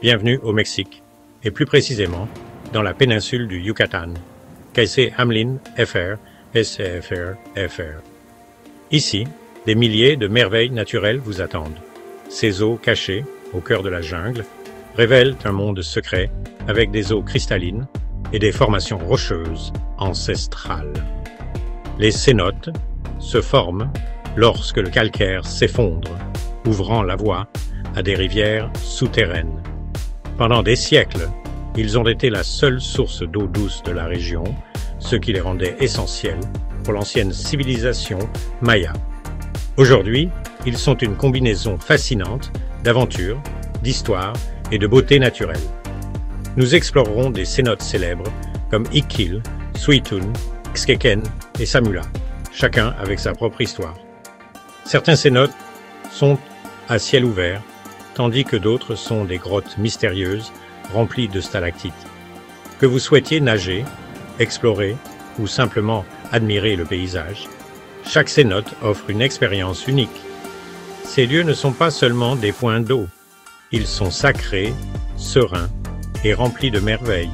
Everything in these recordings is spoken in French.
Bienvenue au Mexique, et plus précisément dans la péninsule du Yucatan, Caïssé Hamlin FR, SCFR, FR. Ici, des milliers de merveilles naturelles vous attendent. Ces eaux cachées, au cœur de la jungle, révèlent un monde secret avec des eaux cristallines et des formations rocheuses ancestrales. Les cénotes se forment lorsque le calcaire s'effondre, ouvrant la voie à des rivières souterraines. Pendant des siècles, ils ont été la seule source d'eau douce de la région, ce qui les rendait essentiels pour l'ancienne civilisation maya. Aujourd'hui, ils sont une combinaison fascinante d'aventures, d'histoire et de beauté naturelle. Nous explorerons des cénotes célèbres comme Iquil, Suitún, Xquequén et Samula, chacun avec sa propre histoire. Certains cénotes sont à ciel ouvert, tandis que d'autres sont des grottes mystérieuses remplies de stalactites. Que vous souhaitiez nager, explorer ou simplement admirer le paysage, chaque cénote offre une expérience unique. Ces lieux ne sont pas seulement des points d'eau, ils sont sacrés, sereins et remplis de merveilles.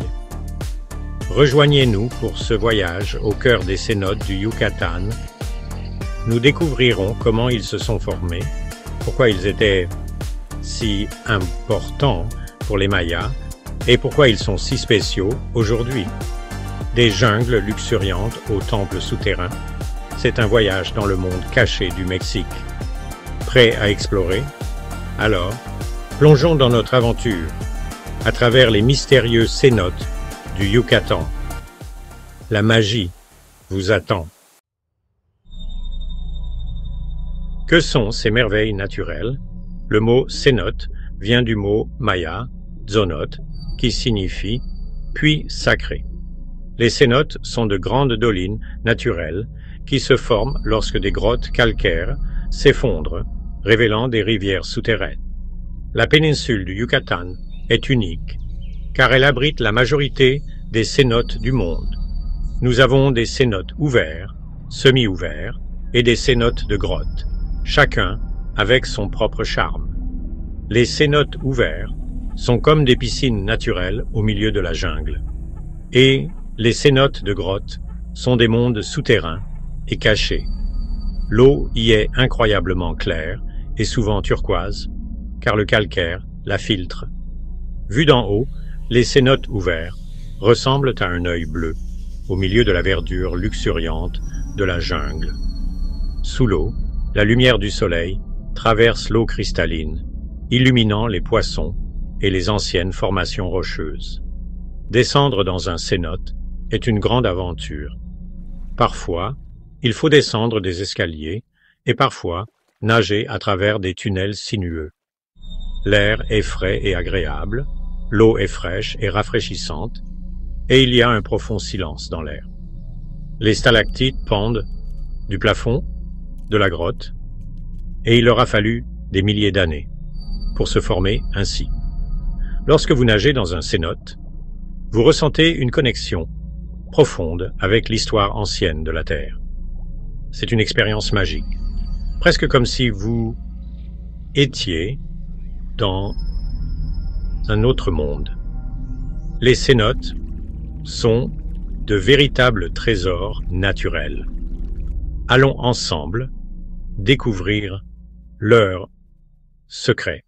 Rejoignez-nous pour ce voyage au cœur des cénotes du Yucatan. Nous découvrirons comment ils se sont formés, pourquoi ils étaient si importants pour les Mayas et pourquoi ils sont si spéciaux aujourd'hui. Des jungles luxuriantes aux temples souterrains, c'est un voyage dans le monde caché du Mexique. Prêt à explorer? Alors, plongeons dans notre aventure à travers les mystérieux cénotes du Yucatan. La magie vous attend. Que sont ces merveilles naturelles? Le mot cénote vient du mot maya, zonot, qui signifie « puits sacré ». Les cénotes sont de grandes dolines naturelles qui se forment lorsque des grottes calcaires s'effondrent, révélant des rivières souterraines. La péninsule du Yucatan est unique, car elle abrite la majorité des cénotes du monde. Nous avons des cénotes ouverts, semi-ouverts, et des cénotes de grottes, chacun avec son propre charme. Les cénotes ouverts sont comme des piscines naturelles au milieu de la jungle. Et les cénotes de grottes sont des mondes souterrains et cachés. L'eau y est incroyablement claire et souvent turquoise, car le calcaire la filtre. Vus d'en haut, les cénotes ouverts ressemblent à un œil bleu, au milieu de la verdure luxuriante de la jungle. Sous l'eau, la lumière du soleil traverse l'eau cristalline, illuminant les poissons et les anciennes formations rocheuses. Descendre dans un cénote est une grande aventure. Parfois, il faut descendre des escaliers et parfois nager à travers des tunnels sinueux. L'air est frais et agréable, l'eau est fraîche et rafraîchissante, et il y a un profond silence dans l'air. Les stalactites pendent du plafond de la grotte, et il leur a fallu des milliers d'années pour se former ainsi. Lorsque vous nagez dans un cénote, vous ressentez une connexion profonde avec l'histoire ancienne de la Terre. C'est une expérience magique, presque comme si vous étiez dans un autre monde. Les cénotes sont de véritables trésors naturels. Allons ensemble découvrir leurs secrets.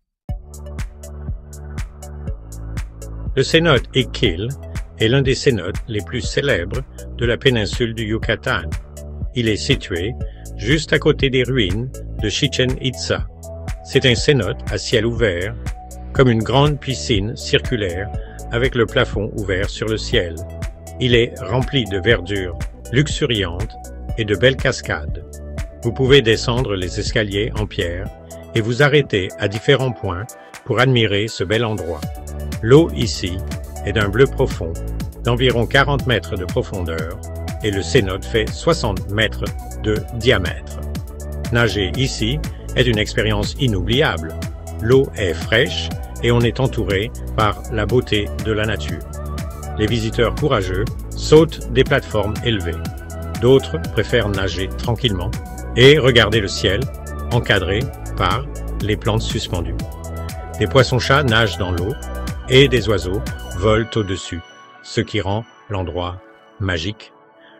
Le cénote Iquil est l'un des cénotes les plus célèbres de la péninsule du Yucatan. Il est situé juste à côté des ruines de Chichén Itzá. C'est un cénote à ciel ouvert, comme une grande piscine circulaire avec le plafond ouvert sur le ciel. Il est rempli de verdure luxuriante et de belles cascades. Vous pouvez descendre les escaliers en pierre et vous arrêter à différents points pour admirer ce bel endroit. L'eau ici est d'un bleu profond, d'environ 40 mètres de profondeur, et le cénote fait 60 mètres de diamètre. Nager ici est une expérience inoubliable. L'eau est fraîche et on est entouré par la beauté de la nature. Les visiteurs courageux sautent des plateformes élevées. D'autres préfèrent nager tranquillement et regarder le ciel, encadré par les plantes suspendues. Des poissons-chats nagent dans l'eau, et des oiseaux volent au-dessus, ce qui rend l'endroit magique.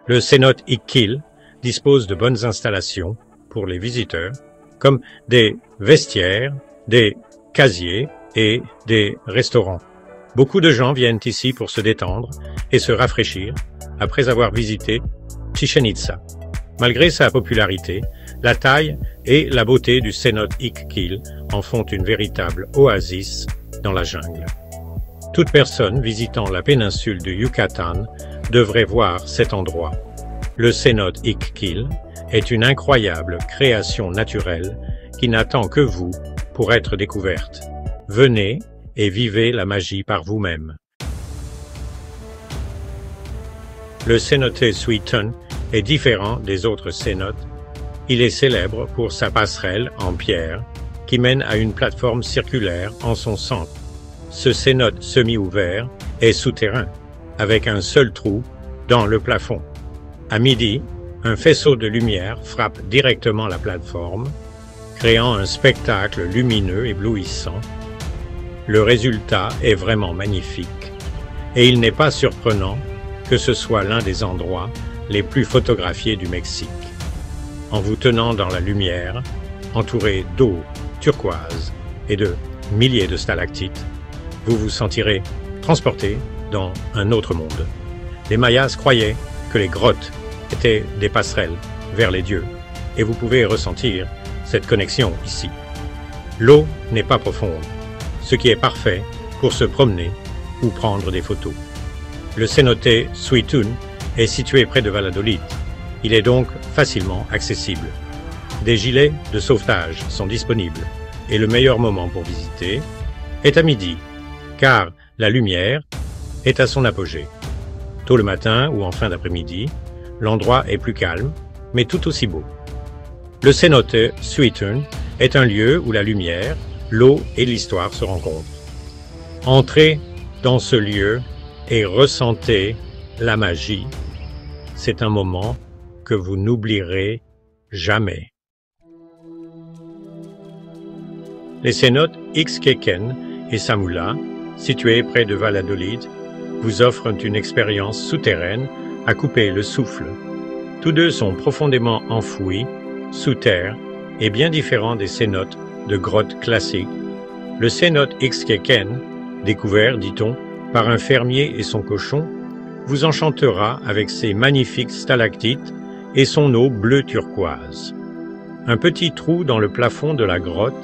Le cénote Iqkil dispose de bonnes installations pour les visiteurs, comme des vestiaires, des casiers et des restaurants. Beaucoup de gens viennent ici pour se détendre et se rafraîchir après avoir visité Chichén Itzá. Malgré sa popularité, la taille et la beauté du cénote Iqkil en font une véritable oasis dans la jungle. Toute personne visitant la péninsule du Yucatan devrait voir cet endroit. Le cénote Iqkil est une incroyable création naturelle qui n'attend que vous pour être découverte. Venez et vivez la magie par vous-même. Le cénote Suitun est différent des autres cénotes. Il est célèbre pour sa passerelle en pierre qui mène à une plateforme circulaire en son centre. Ce cénote semi-ouvert est souterrain, avec un seul trou dans le plafond. À midi, un faisceau de lumière frappe directement la plateforme, créant un spectacle lumineux éblouissant. Le résultat est vraiment magnifique, et il n'est pas surprenant que ce soit l'un des endroits les plus photographiés du Mexique. En vous tenant dans la lumière, entouré d'eau turquoise et de milliers de stalactites, vous vous sentirez transporté dans un autre monde. Les Mayas croyaient que les grottes étaient des passerelles vers les dieux, et vous pouvez ressentir cette connexion ici. L'eau n'est pas profonde, ce qui est parfait pour se promener ou prendre des photos. Le cénote Suitun est situé près de Valladolid. Il est donc facilement accessible. Des gilets de sauvetage sont disponibles et le meilleur moment pour visiter est à midi, car la lumière est à son apogée. Tôt le matin ou en fin d'après-midi, l'endroit est plus calme, mais tout aussi beau. Le cénote Suitun est un lieu où la lumière, l'eau et l'histoire se rencontrent. Entrez dans ce lieu et ressentez la magie. C'est un moment que vous n'oublierez jamais. Les cénotes Ixquequén et Samula, situés près de Valladolid, vous offrent une expérience souterraine à couper le souffle. Tous deux sont profondément enfouis, sous terre, et bien différents des cénotes de grottes classiques. Le cénote Ixquequén, découvert, dit-on, par un fermier et son cochon, vous enchantera avec ses magnifiques stalactites et son eau bleu turquoise. Un petit trou dans le plafond de la grotte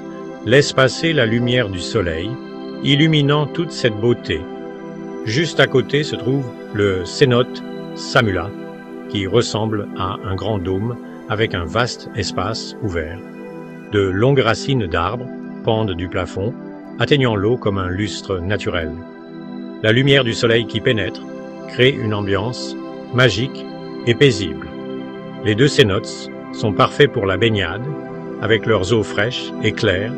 laisse passer la lumière du soleil, illuminant toute cette beauté. Juste à côté se trouve le cénote Samula, qui ressemble à un grand dôme avec un vaste espace ouvert. De longues racines d'arbres pendent du plafond, atteignant l'eau comme un lustre naturel. La lumière du soleil qui pénètre crée une ambiance magique et paisible. Les deux cénotes sont parfaits pour la baignade, avec leurs eaux fraîches et claires,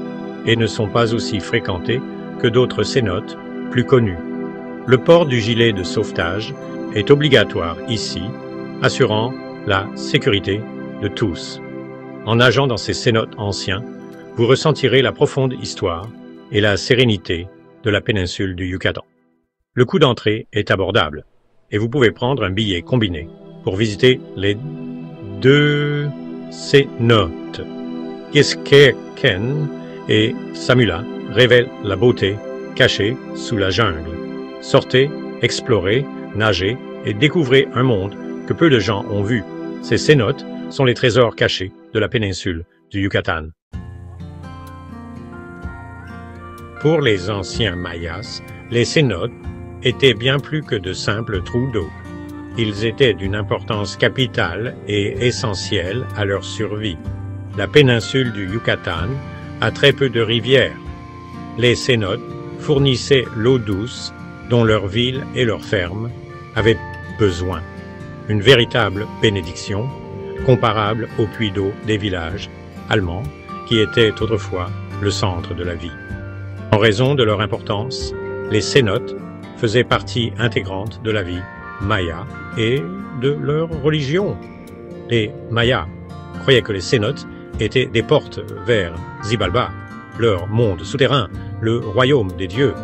et ne sont pas aussi fréquentés que d'autres cénotes plus connus. Le port du gilet de sauvetage est obligatoire ici, assurant la sécurité de tous. En nageant dans ces cénotes anciens, vous ressentirez la profonde histoire et la sérénité de la péninsule du Yucatan. Le coût d'entrée est abordable, et vous pouvez prendre un billet combiné pour visiter les deux cénotes. Ixquequén et Samula révèlent la beauté cachée sous la jungle. Sortez, explorez, nagez et découvrez un monde que peu de gens ont vu. Ces cénotes sont les trésors cachés de la péninsule du Yucatan. Pour les anciens Mayas, les cénotes étaient bien plus que de simples trous d'eau. Ils étaient d'une importance capitale et essentielle à leur survie. La péninsule du Yucatan a très peu de rivières. Les cénotes fournissaient l'eau douce dont leur ville et leur ferme avaient besoin. Une véritable bénédiction, comparable aux puits d'eau des villages allemands qui étaient autrefois le centre de la vie. En raison de leur importance, les cénotes faisaient partie intégrante de la vie maya et de leur religion. Les Mayas croyaient que les cénotes étaient des portes vers Xibalbá, leur monde souterrain, le royaume des dieux.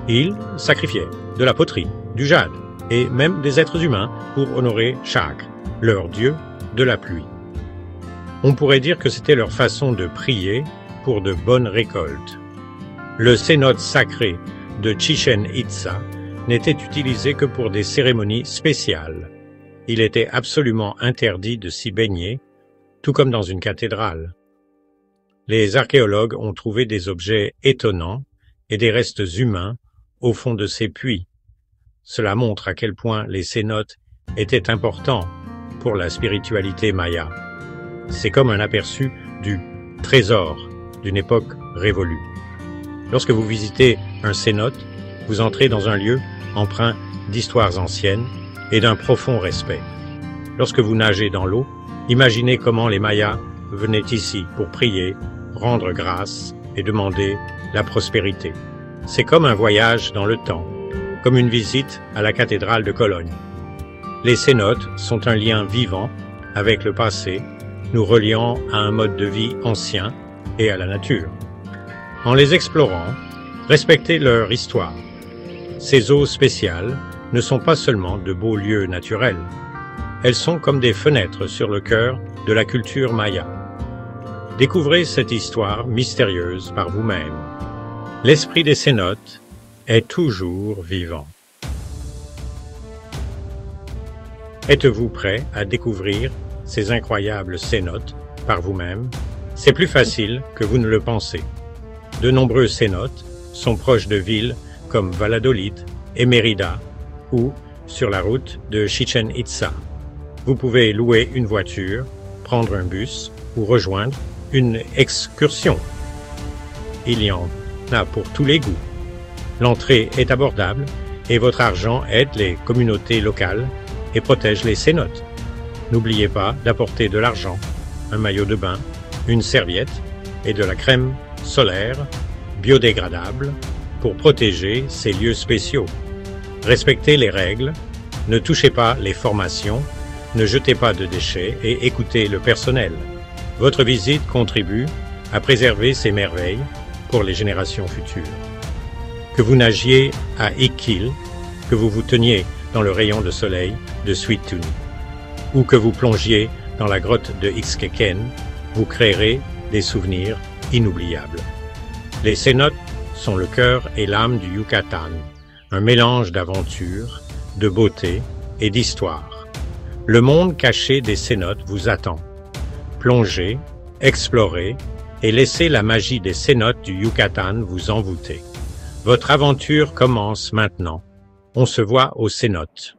Ils sacrifiaient de la poterie, du jade et même des êtres humains pour honorer Chakre, leur dieu de la pluie. On pourrait dire que c'était leur façon de prier pour de bonnes récoltes. Le cénote sacré de Chichen Itza n'était utilisé que pour des cérémonies spéciales. Il était absolument interdit de s'y baigner, tout comme dans une cathédrale. Les archéologues ont trouvé des objets étonnants et des restes humains au fond de ces puits. Cela montre à quel point les cénotes étaient importants pour la spiritualité maya. C'est comme un aperçu du trésor d'une époque révolue. Lorsque vous visitez un cénote, vous entrez dans un lieu empreint d'histoires anciennes et d'un profond respect. Lorsque vous nagez dans l'eau, imaginez comment les Mayas venaient ici pour prier, rendre grâce et demander la prospérité. C'est comme un voyage dans le temps, comme une visite à la cathédrale de Cologne. Les cénotes sont un lien vivant avec le passé, nous reliant à un mode de vie ancien et à la nature. En les explorant, respectez leur histoire. Ces eaux spéciales ne sont pas seulement de beaux lieux naturels. Elles sont comme des fenêtres sur le cœur de la culture maya. Découvrez cette histoire mystérieuse par vous-même. L'esprit des cénotes est toujours vivant. Êtes-vous prêt à découvrir ces incroyables cénotes par vous-même? C'est plus facile que vous ne le pensez. De nombreux cénotes sont proches de villes comme Valladolid et Mérida ou sur la route de Chichen Itza. Vous pouvez louer une voiture, prendre un bus ou rejoindre une excursion. Il y en a pour tous les goûts. L'entrée est abordable et votre argent aide les communautés locales et protège les cénotes. N'oubliez pas d'apporter de l'argent, un maillot de bain, une serviette et de la crème solaire biodégradable pour protéger ces lieux spéciaux. Respectez les règles, ne touchez pas les formations, ne jetez pas de déchets et écoutez le personnel. Votre visite contribue à préserver ces merveilles pour les générations futures. Que vous nagiez à Iqil, que vous vous teniez dans le rayon de soleil de Suitun, ou que vous plongiez dans la grotte de Ixquequén, vous créerez des souvenirs inoubliables. Les cénotes sont le cœur et l'âme du Yucatan, un mélange d'aventure, de beauté et d'histoire. Le monde caché des cénotes vous attend. Plongez, explorez et laissez la magie des cénotes du Yucatan vous envoûter. Votre aventure commence maintenant. On se voit aux cénotes.